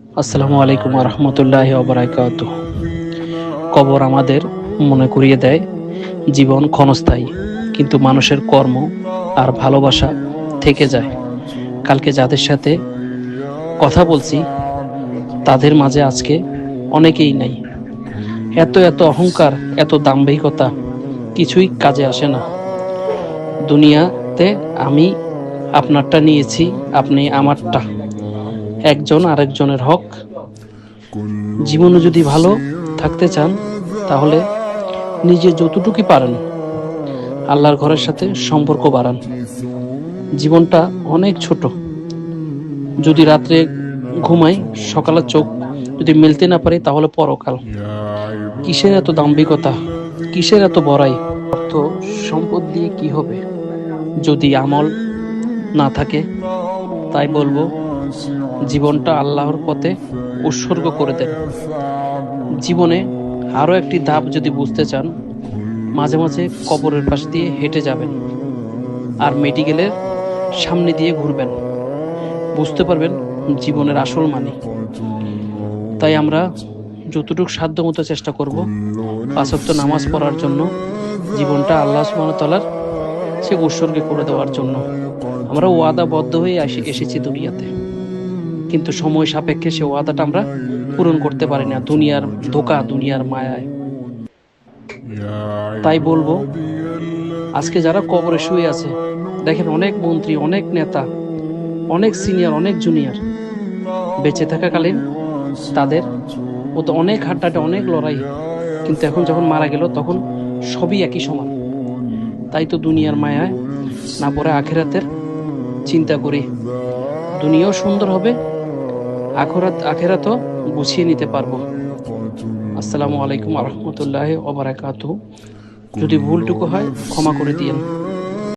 আসসালামু আলাইকুম রহমতুল্লাহ ওবরাকাত। কবর আমাদের মনে করিয়ে দেয় জীবন ক্ষণস্থায়ী, কিন্তু মানুষের কর্ম আর ভালোবাসা থেকে যায়। কালকে যাদের সাথে কথা বলছি তাদের মাঝে আজকে অনেকেই নাই। এত এত অহংকার, এত দাম্ভিকতা কিছুই কাজে আসে না দুনিয়াতে। আমি আপনারটা নিয়েছি, আপনি আমারটা। একজন আরেকজনের হক। জীবনে যদি ভালো থাকতে চান তাহলে নিজে যতটুকুই পারেন আল্লাহর ঘরের সাথে সম্পর্ক বাড়ান। জীবনটা অনেক ছোট। যদি রাত্রে ঘুমাই, সকালে চোখ যদি মেলতে না পারি তাহলে পরকাল। কিসের এত দাম্ভিকতা, কিসের এত বড়াই? অর্থ সম্পদ দিয়ে কি হবে যদি আমল না থাকে? তাই বলবো, জীবনটা আল্লাহর পথে উৎসর্গ করে দেন। জীবনে আরো একটি ধাপ যদি বুঝতে চান, মাঝে মাঝে কবরের পাশ দিয়ে হেঁটে যাবেন আর মেডিকেলের সামনে দিয়ে ঘুরবেন, বুঝতে পারবেন জীবনের আসল মানে। তাই আমরা যতটুকু সাধ্য মতো চেষ্টা করব 5 ওয়াক্ত নামাজ পড়ার জন্য, জীবনটা আল্লাহ সুবহানাহু ওয়া তাআলার সে উৎসর্গে করে দেওয়ার জন্য। আমরা ওয়াদাবদ্ধ হয়ে এসেছি দুনিয়াতে, কিন্তু সময় সাপেক্ষে সে ওয়াদাটা আমরা পূরণ করতে পারি না, দুনিয়ার ধোঁকা, দুনিয়ার মায়ায়। তাই বলবো, আজকে যারা কবরে শুয়ে আছে, দেখেন অনেক মন্ত্রী, অনেক নেতা, অনেক সিনিয়র, অনেক জুনিয়র বেঁচে থাকাকালীন তাদের মতো অনেক হাড্ডাটে, অনেক লড়াই, কিন্তু এখন যখন মারা গেল তখন সবই একই সমান। তাই তো দুনিয়ার মায়ায় না পড়ে আখেরাতের চিন্তা করি। দুনিয়াও সুন্দর হবে, আখেরাতও গুছিয়ে নিতে পারবো। আসসালামু আলাইকুম রহমতুল্লাহ ওবরাকাতুহু। যদি ভুলটুকু হয় ক্ষমা করে দিয়েন।